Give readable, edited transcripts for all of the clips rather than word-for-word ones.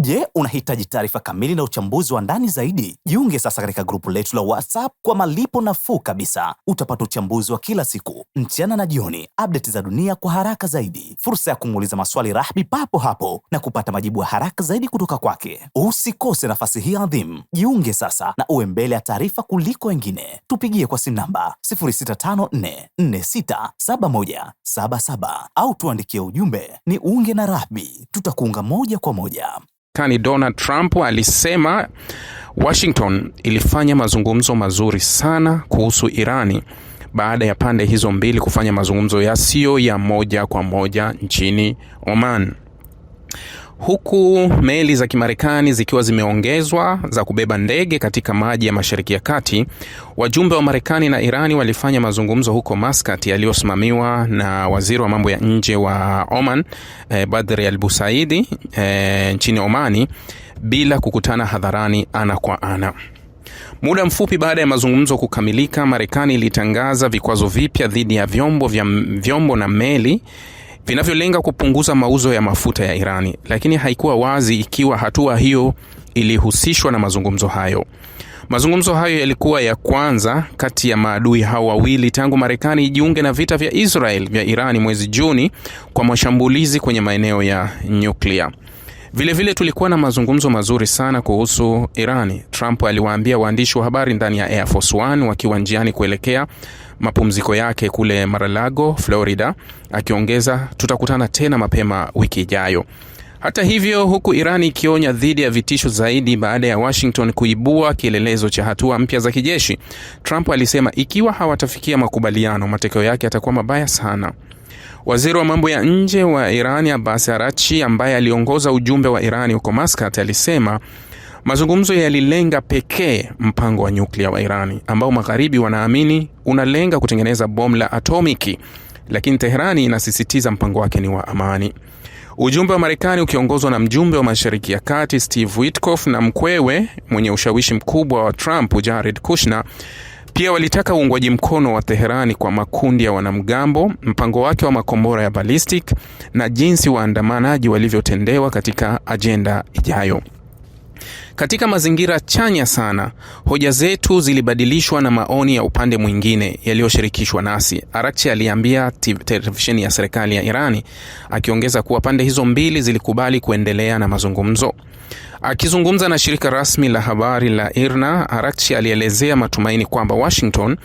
Je, unahitaji taarifa kamili na uchambuzi wa ndani zaidi? Jiunge sasa katika grupu letu la WhatsApp kwa malipo nafuu kabisa. Utapata uchambuzi wa kila siku, mchana na jioni, update za dunia kwa haraka zaidi, fursa ya kumuuliza maswali Rahby papo hapo na kupata majibu ya haraka zaidi kutoka kwake. Usikose nafasi hii adhimu. Jiunge sasa na uwe mbele ya taarifa kuliko wengine. Tupigie kwa simu namba 0654467177 au tuandikie ujumbe ni unge na Rahby. Tutakuunga moja kwa moja. Donald Trump alisema Washington ilifanya mazungumzo mazuri sana kuhusu Irani baada ya pande hizo mbili kufanya mazungumzo yasiyo ya moja kwa moja nchini Oman. Huku meli za Kimarekani zikiwa zimeongezwa za kubeba ndege katika maji ya Mashariki ya Kati, wajumbe wa Marekani na Irani walifanya mazungumzo huko Muscat yaliyosimamiwa na waziri wa mambo ya nje wa Oman, Badr al-Busaidi, nchini Omani, bila kukutana hadharani ana kwa ana. Muda mfupi baada ya mazungumzo kukamilika, Marekani ilitangaza vikwazo vipya dhidi ya vyombo na meli vinavyolenga kupunguza mauzo ya mafuta ya Irani, lakini haikuwa wazi ikiwa hatua hiyo ilihusishwa na mazungumzo hayo. Mazungumzo hayo yalikuwa ya kwanza kati ya maadui hao wawili tangu Marekani ijiunge na vita vya Israel vya Irani mwezi Juni kwa mashambulizi kwenye maeneo ya nyuklia. Vile tulikuwa na mazungumzo mazuri sana kuhusu Irani, Trump aliwaambia waandishi wa habari ndani ya Air Force One wakiwa njiani kuelekea mapumziko yake kule Mar-a-Lago, Florida, akiongeza, tutakutana tena mapema wiki ijayo. Hata hivyo, huku Irani ikionya dhidi ya vitisho zaidi baada ya Washington kuibua kielelezo cha hatua mpya za kijeshi, Trump alisema ikiwa hawatafikia makubaliano, matokeo yake yatakuwa mabaya sana. Waziri wa mambo ya nje wa Irani Abbas Araghchi, ambaye aliongoza ujumbe wa Irani huko Muscat, alisema mazungumzo yalilenga pekee mpango wa nyuklia wa Irani ambao magharibi wanaamini unalenga kutengeneza bomu la atomiki, lakini Teherani inasisitiza mpango wake ni wa amani. Ujumbe wa Marekani ukiongozwa na mjumbe wa Mashariki ya Kati Steve Witkoff na mkwewe mwenye ushawishi mkubwa wa Trump Jared Kushner pia walitaka uungwaji mkono wa Teherani kwa makundi ya wanamgambo, mpango wake wa makombora ya ballistic na jinsi waandamanaji walivyotendewa katika ajenda ijayo. Katika mazingira chanya sana, hoja zetu zilibadilishwa na maoni ya upande mwingine yaliyoshirikishwa nasi, Araghchi aliambia televisheni ya serikali ya Irani, akiongeza kuwa pande hizo mbili zilikubali kuendelea na mazungumzo. Akizungumza na shirika rasmi la habari la IRNA, Araghchi alielezea matumaini kwamba Washington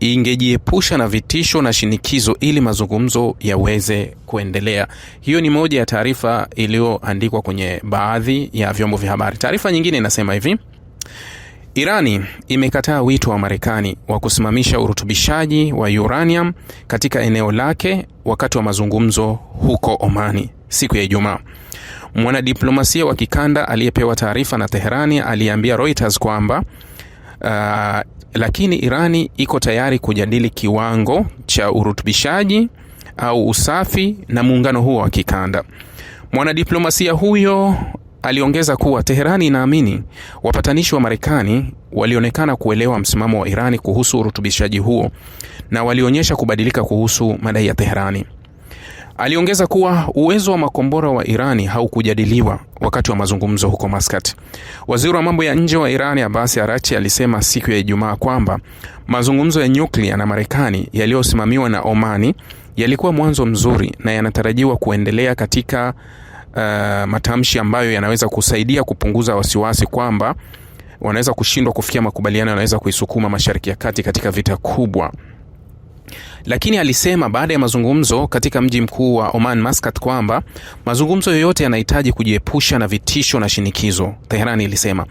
ingejiepusha na vitisho na shinikizo ili mazungumzo yaweze kuendelea. Hiyo ni moja ya taarifa iliyoandikwa kwenye baadhi ya vyombo vya habari. Taarifa nyingine inasema hivi: Irani imekataa wito wa Marekani wa kusimamisha urutubishaji wa uranium katika eneo lake wakati wa mazungumzo huko Omani siku ya Ijumaa. Mwanadiplomasia wa kikanda aliyepewa taarifa na Teherani aliambia Reuters kwamba lakini Irani iko tayari kujadili kiwango cha urutubishaji au usafi na muungano huo wa kikanda. Mwanadiplomasia huyo aliongeza kuwa Teherani inaamini wapatanishi wa Marekani walionekana kuelewa msimamo wa Irani kuhusu urutubishaji huo na walionyesha kubadilika kuhusu madai ya Teherani. Aliongeza kuwa uwezo wa makombora wa Irani haukujadiliwa wakati wa mazungumzo huko Muscat. Waziri wa mambo ya nje wa Irani Abbas Araghchi alisema siku ya Ijumaa kwamba mazungumzo ya nyuklia na Marekani yaliyosimamiwa na Omani yalikuwa mwanzo mzuri na yanatarajiwa kuendelea katika matamshi ambayo yanaweza kusaidia kupunguza wasiwasi kwamba wanaweza kushindwa kufikia makubaliano yanaweza kuisukuma Mashariki ya Kati katika vita kubwa. Lakini alisema baada ya mazungumzo katika mji mkuu wa Oman Muscat kwamba mazungumzo yoyote yanahitaji kujiepusha na vitisho na shinikizo. Teherani ilisema,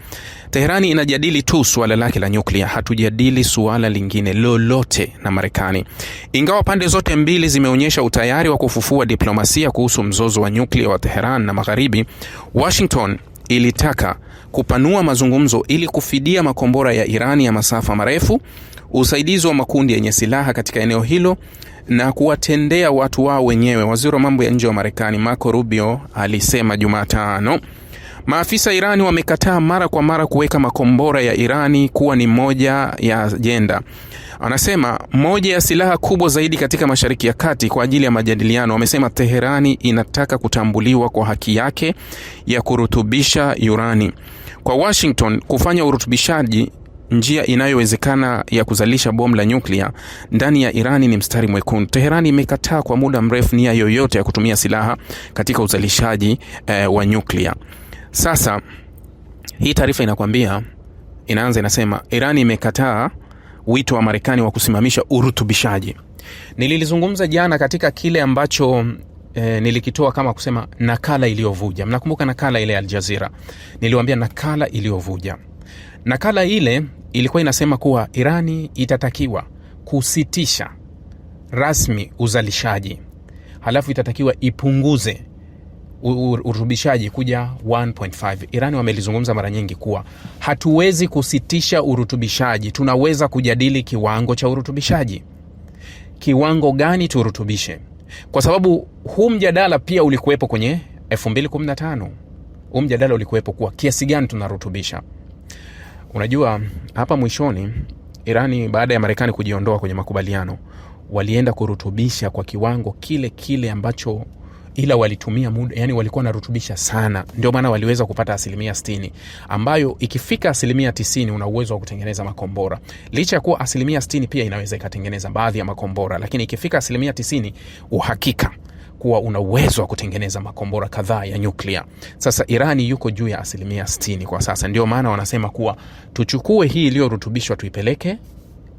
Teherani inajadili tu suala lake la nyuklia, hatujadili suala lingine lolote na Marekani. Ingawa pande zote mbili zimeonyesha utayari wa kufufua diplomasia kuhusu mzozo wa nyuklia wa Teheran na Magharibi, Washington ilitaka kupanua mazungumzo ili kufidia makombora ya Irani ya masafa marefu, usaidizi wa makundi yenye silaha katika eneo hilo na kuwatendea watu wao wenyewe. Waziri wa mambo ya nje wa Marekani Marco Rubio alisema Jumatano Maafisa Irani wamekataa mara kwa mara kuweka makombora ya Irani kuwa ni moja ya ajenda. Anasema moja ya silaha kubwa zaidi katika Mashariki ya Kati kwa ajili ya majadiliano. Wamesema Teherani inataka kutambuliwa kwa haki yake ya kurutubisha urani. Kwa Washington, kufanya urutubishaji njia inayowezekana ya kuzalisha bomu la nyuklia ndani ya Irani ni mstari mwekundu. Teherani imekataa kwa muda mrefu nia yoyote ya kutumia silaha katika uzalishaji wa nyuklia. Sasa hii taarifa inasema Irani imekataa wito wa Marekani wa kusimamisha urutubishaji. Nililizungumza jana katika kile ambacho nilikitoa kama kusema nakala iliyovuja. Mnakumbuka nakala ile ya Al Jazeera? Niliwaambia nakala iliyovuja. Nakala ile ilikuwa inasema kuwa Irani itatakiwa kusitisha rasmi uzalishaji, halafu itatakiwa ipunguze urutubishaji kuja 1.5. Irani wamelizungumza mara nyingi kuwa hatuwezi kusitisha urutubishaji, tunaweza kujadili kiwango cha urutubishaji. Kiwango gani turutubishe? Kwa sababu huu mjadala pia ulikuwepo kwenye 2015. Huu mjadala ulikuwepo kuwa kiasi gani tunarutubisha. Unajua hapa mwishoni Irani baada ya Marekani kujiondoa kwenye makubaliano walienda kurutubisha kwa kiwango kile ambacho, ila walitumia muda, yani walikuwa narutubisha sana. Ndio maana waliweza kupata 60%, ambayo ikifika 90% una uwezo wa kutengeneza makombora. Licha ya kuwa 60% pia inaweza ikatengeneza baadhi ya makombora, lakini ikifika 90% uhakika kuwa una uwezo wa kutengeneza makombora kadhaa ya nyuklia. Sasa Irani yuko juu ya 60% kwa sasa. Ndio maana wanasema kuwa tuchukue hii iliyorutubishwa tuipeleke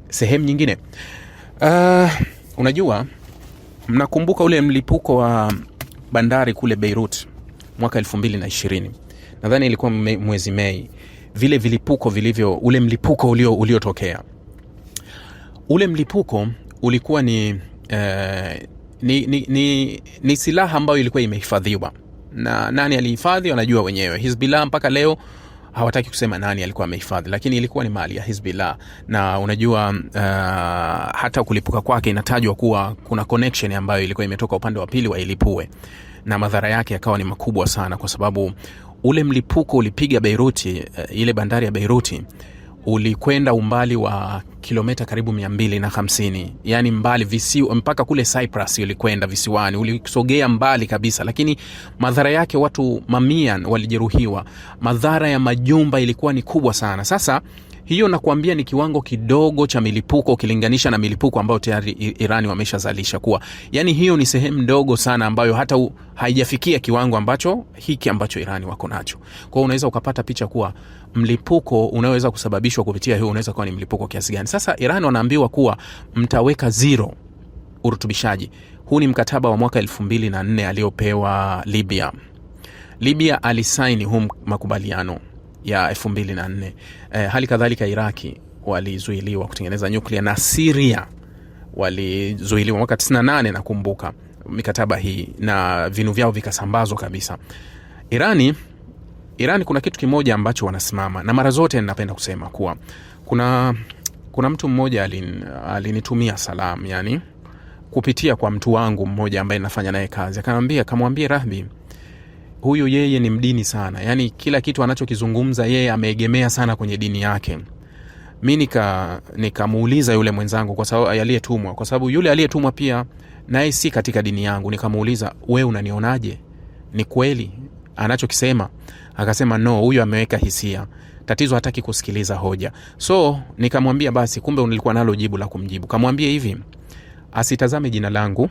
sehemu nyingine. Unajua, mnakumbuka ule mlipuko wa bandari kule Beirut mwaka 2020. Nadhani ilikuwa mwezi Mei. Vile vilipuko vilivyo, ule mlipuko uliotokea. Ule mlipuko ulikuwa ni silaha ambayo ilikuwa imehifadhiwa. Na nani alihifadhi wanajua wenyewe. Hizbullah mpaka leo hawataki kusema nani alikuwa amehifadhi, lakini ilikuwa ni mali ya Hizbullah. Na unajua hata kulipuka kwake inatajwa kuwa kuna connection ambayo ilikuwa imetoka upande wa pili wa ilipue, na madhara yake yakawa ni makubwa sana, kwa sababu ule mlipuko ulipiga Beiruti, ile bandari ya Beiruti ulikwenda umbali wa kilomita karibu 250, yani mbali mpaka kule Cyprus ulikwenda visiwani, ulisogea mbali kabisa, lakini madhara yake watu mamia walijeruhiwa. Madhara ya majumba ilikuwa ni kubwa sana. Sasa hiyo nakuambia ni kiwango kidogo cha milipuko ukilinganisha na milipuko ambayo tayari Irani wameshazalisha, kuwa yani hiyo ni sehemu ndogo sana ambayo hata haijafikia kiwango ambacho Irani wako nacho. Kwa hiyo unaweza ukapata picha kuwa mlipuko unaweza kusababishwa kupitia hiyo unaweza kuwa ni mlipuko kiasi gani. Sasa Irani wanaambiwa kuwa mtaweka zero urutubishaji. Huu ni mkataba wa mwaka 2004 aliopewa Libya. Libya alisaini huu makubaliano ya 2004. Hali kadhalika Iraki walizuiliwa kutengeneza nyuklia, na Syria walizuiliwa mwaka 98 nakumbuka mikataba hii, na vinu vyao vikasambazwa kabisa. Irani kuna kitu kimoja ambacho wanasimama, na mara zote ninapenda kusema kuwa kuna mtu mmoja alinitumia salamu, yani kupitia kwa mtu wangu mmoja ambaye nafanya naye kazi. Akamwambia Rahbi, huyu yeye ni mdini sana, yani kila kitu anachokizungumza yeye ameegemea sana kwenye dini yake. Mimi nikamuuliza yule mwenzangu, kwa sababu aliyetumwa, kwa sababu yule aliyetumwa pia naye si katika dini yangu, nikamuuliza, wewe unanionaje? Ni kweli anachokisema? Akasema no, huyu ameweka hisia, tatizo hataki kusikiliza hoja. So nikamwambia basi, kumbe nilikuwa nalo jibu la kumjibu. Kamwambia hivi, asitazame jina langu,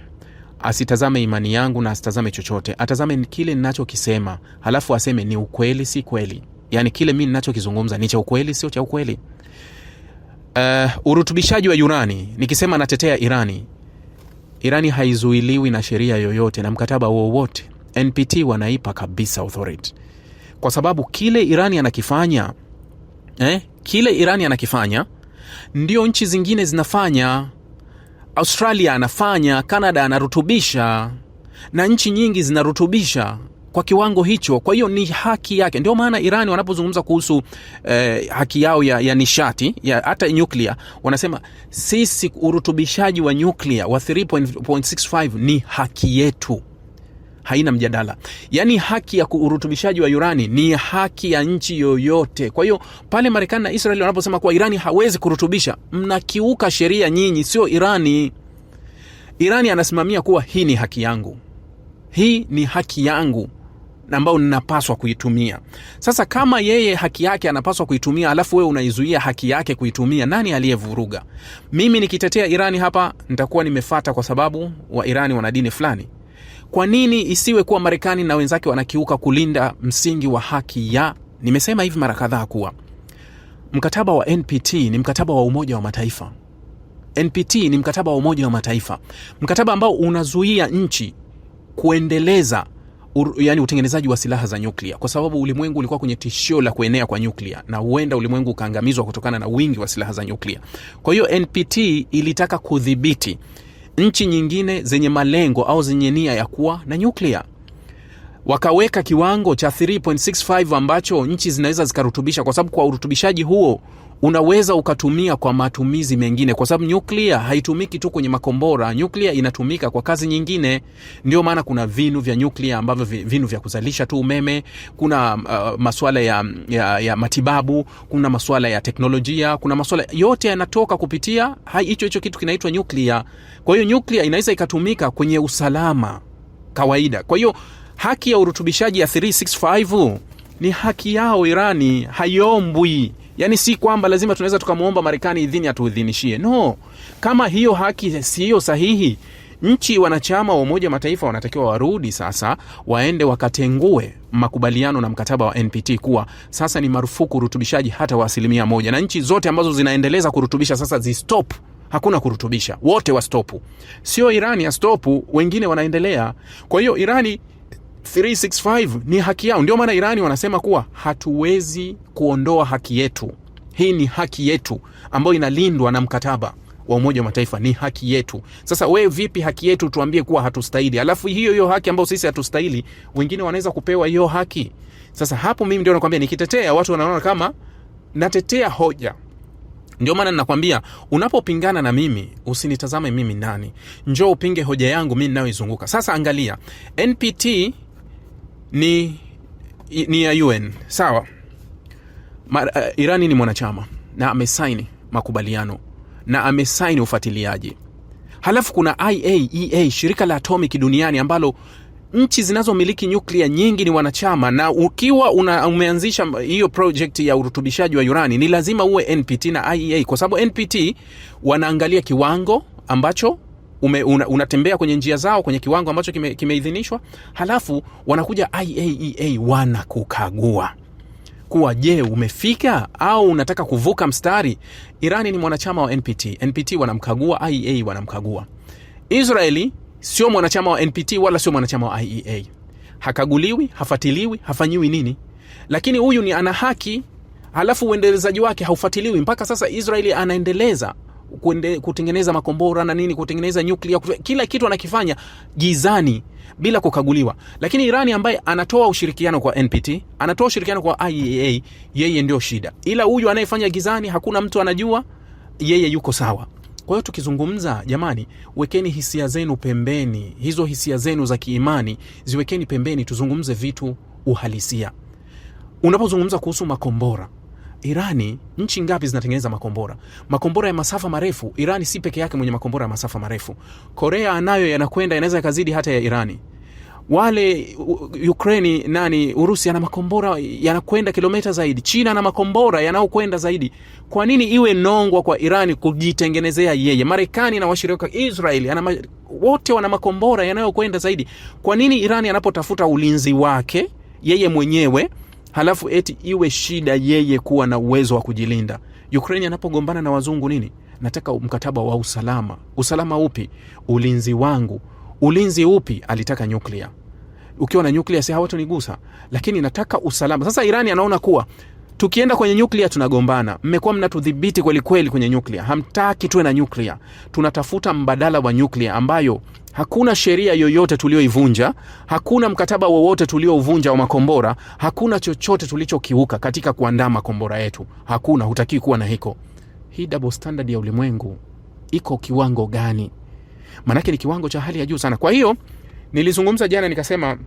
asitazame imani yangu, na asitazame chochote, atazame kile ninachokisema, halafu aseme ni ukweli si kweli, yani kile mimi ninachokizungumza ni cha ukweli sio cha ukweli. Urutubishaji wa urani, nikisema natetea Irani haizuiliwi na sheria yoyote na mkataba wowote. NPT wanaipa kabisa authority, kwa sababu kile Irani anakifanya ndio nchi zingine zinafanya. Australia anafanya, Canada anarutubisha, na nchi nyingi zinarutubisha kwa kiwango hicho. Kwa hiyo ni haki yake. Ndio maana Irani wanapozungumza kuhusu haki yao ya nishati ya hata nyuklia, wanasema sisi urutubishaji wa nyuklia wa 3.65 ni haki yetu. haina mjadala. Yani haki ya urutubishaji wa urani ni haki ya nchi yoyote. Kwa hiyo pale Marekani na Israeli wanaposema kuwa Irani hawezi kurutubisha, mnakiuka sheria nyinyi, sio Irani. Irani anasimamia kuwa hii ni haki yangu, hii ni haki yangu ambao ninapaswa kuitumia. Sasa kama yeye haki yake anapaswa kuitumia, alafu wewe unaizuia haki yake kuitumia, nani aliyevuruga? Mimi nikitetea Irani hapa nitakuwa nimefuata kwa sababu wa Irani wana dini fulani. Kwa nini isiwe kuwa Marekani na wenzake wanakiuka kulinda msingi wa haki ya... Nimesema hivi mara kadhaa kuwa mkataba wa NPT ni mkataba wa Umoja wa Mataifa. NPT ni mkataba wa Umoja wa Mataifa, mkataba ambao unazuia nchi kuendeleza yani utengenezaji wa silaha za nyuklia, kwa sababu ulimwengu ulikuwa kwenye tishio la kuenea kwa nyuklia na huenda ulimwengu ukaangamizwa kutokana na wingi wa silaha za nyuklia. Kwa hiyo NPT ilitaka kudhibiti nchi nyingine zenye malengo au zenye nia ya kuwa na nyuklia. Wakaweka kiwango cha 3.65 ambacho nchi zinaweza zikarutubisha, kwa sababu kwa urutubishaji huo unaweza ukatumia kwa matumizi mengine, kwa sababu nyuklia haitumiki tu kwenye makombora. Nyuklia inatumika kwa kazi nyingine. Ndio maana kuna vinu vya nyuklia ambavyo vinu vya kuzalisha tu umeme, kuna masuala ya matibabu, kuna masuala ya teknolojia, kuna masuala yote yanatoka kupitia hicho kitu kinaitwa nyuklia. Kwa hiyo nyuklia inaweza ikatumika kwenye usalama kawaida. Kwa hiyo haki ya urutubishaji ya 365 ni haki yao Irani, haiombwi. Yani si kwamba lazima tunaweza tukamuomba Marekani idhini atuidhinishie. No. Kama hiyo haki siyo sahihi, nchi wanachama wa Umoja Mataifa wanatakiwa warudi sasa, waende wakatengue makubaliano na mkataba wa NPT kuwa sasa ni marufuku urutubishaji hata wa 1%, na nchi zote ambazo zinaendeleza kurutubisha sasa zistop. Hakuna kurutubisha, wote wa stopu. Sio Irani ya stopu, wengine wanaendelea. Kwa hiyo Irani 365 ni haki yao. Ndio maana Irani wanasema kuwa hatuwezi kuondoa haki yetu. Hii ni haki yetu ambayo inalindwa na mkataba wa Umoja wa Mataifa, ni haki yetu. Sasa wewe vipi haki yetu tuambie kuwa hatustahili, alafu hiyo haki ambayo sisi hatustahili wengine wanaweza kupewa hiyo haki? Sasa hapo mimi ndio nakwambia, nikitetea watu wanaona kama natetea hoja. Ndio maana ninakwambia unapopingana na mimi usinitazame mimi nani, njoo upinge hoja yangu mimi ninayoizunguka. Sasa angalia, NPT ni ya UN, sawa? Irani ni mwanachama na amesaini makubaliano na amesaini ufuatiliaji. Halafu kuna IAEA, shirika la atomiki duniani ambalo nchi zinazomiliki nyuklia nyingi ni wanachama, na ukiwa umeanzisha hiyo project ya urutubishaji wa urani ni lazima uwe NPT na IAEA, kwa sababu NPT wanaangalia kiwango ambacho unatembea kwenye njia zao kwenye kiwango ambacho kimeidhinishwa. Halafu wanakuja IAEA wanakukagua kuwa je, umefika au unataka kuvuka mstari. Irani ni mwanachama wa NPT wanamkagua, IAEA wanamkagua. Israeli sio mwanachama wa NPT wala sio mwanachama wa IAEA, hakaguliwi, hafatiliwi, hafanyiwi nini. Lakini huyu ni ana haki, halafu uendelezaji wake haufatiliwi. Mpaka sasa Israeli anaendeleza kutengeneza makombora na nini, kutengeneza nyuklia, kila kitu anakifanya gizani bila kukaguliwa. Lakini Irani ambaye anatoa ushirikiano kwa NPT, anatoa ushirikiano kwa IAEA, yeye ndio shida. Ila huyu anayefanya gizani hakuna mtu anajua, yeye yuko sawa. Kwa hiyo tukizungumza, jamani, wekeni hisia zenu pembeni. Hizo hisia zenu za kiimani ziwekeni pembeni, tuzungumze vitu uhalisia. Unapozungumza kuhusu makombora, Irani, nchi ngapi zinatengeneza makombora? Makombora ya masafa marefu, Irani si peke yake mwenye makombora ya masafa marefu. Korea anayo yanakwenda, yanaweza yakazidi hata ya Irani. Wale Ukraine Urusi ana makombora yanakwenda kilomita zaidi. China ana makombora yanayokwenda zaidi. Kwa nini iwe nongwa kwa Irani kujitengenezea yeye? Marekani na washirika Israeli wote wana makombora yanayokwenda zaidi. Kwa nini Irani anapotafuta ulinzi wake yeye mwenyewe, halafu eti iwe shida yeye kuwa na uwezo wa kujilinda? Ukraine anapogombana na wazungu nini? Nataka mkataba wa usalama. Usalama upi? Ulinzi wangu. Ulinzi upi? Alitaka nyuklia. Ukiwa na nyuklia si hawatonigusa, lakini nataka usalama. Sasa Irani anaona kuwa tukienda kwenye nyuklia tunagombana. Mmekuwa mnatudhibiti kweli kweli kwenye nyuklia, hamtaki tuwe na nyuklia. Tunatafuta mbadala wa nyuklia ambayo hakuna sheria yoyote tulioivunja, hakuna mkataba wowote tuliouvunja wa makombora, hakuna chochote tulichokiuka katika kuandaa makombora yetu. Hakuna, hutaki kuwa na hiko. Hii double standard ya ulimwengu iko kiwango gani? Manake ni kiwango cha hali ya juu sana. Kwa hiyo Nilizungumza jana nikasema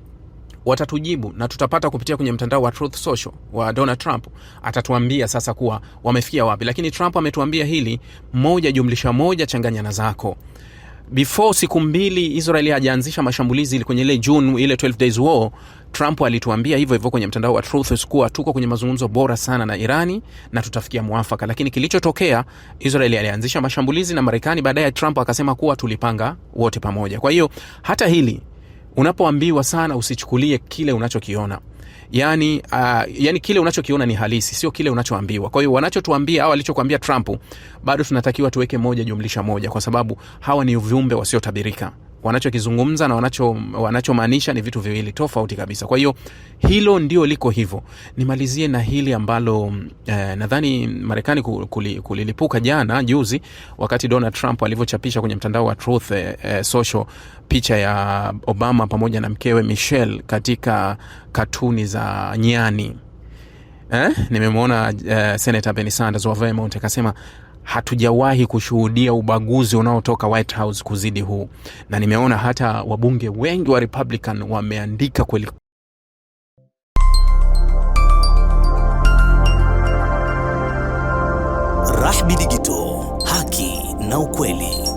watatujibu na tutapata kupitia kwenye mtandao wa Truth Social wa Donald Trump. Atatuambia sasa kuwa wamefikia wapi. Lakini Trump ametuambia hili 1+1 changanya na zako. Before siku 2 Israeli hajaanzisha mashambulizi ile kwenye ile June ile 12 days war, Trump alituambia hivyo kwenye mtandao wa Truth kuwa tuko kwenye mazungumzo bora sana na Irani na tutafikia muafaka. Lakini kilichotokea, Israeli alianzisha mashambulizi na Marekani baadaye Trump akasema kuwa tulipanga wote pamoja. Kwa hiyo hata hili unapoambiwa sana usichukulie kile unachokiona. Yani kile unachokiona ni halisi, sio kile unachoambiwa. Kwa hiyo wanachotuambia au alichokuambia Trump bado tunatakiwa tuweke 1+1 kwa sababu hawa ni viumbe wasiotabirika. Wanachokizungumza na wanachomaanisha ni vitu viwili tofauti kabisa. Kwa hiyo hilo ndio liko hivyo. Nimalizie na hili ambalo nadhani Marekani kulilipuka juzi wakati Donald Trump alivyochapisha kwenye mtandao wa Truth Social picha ya Obama pamoja na mkewe Michelle katika katuni za nyani. Nimemwona Senator Bernie Sanders wa Vermont akasema hatujawahi kushuhudia ubaguzi unaotoka White House kuzidi huu. Na nimeona hata wabunge wengi wa Republican wameandika kweli. Rahby Digital, haki na ukweli.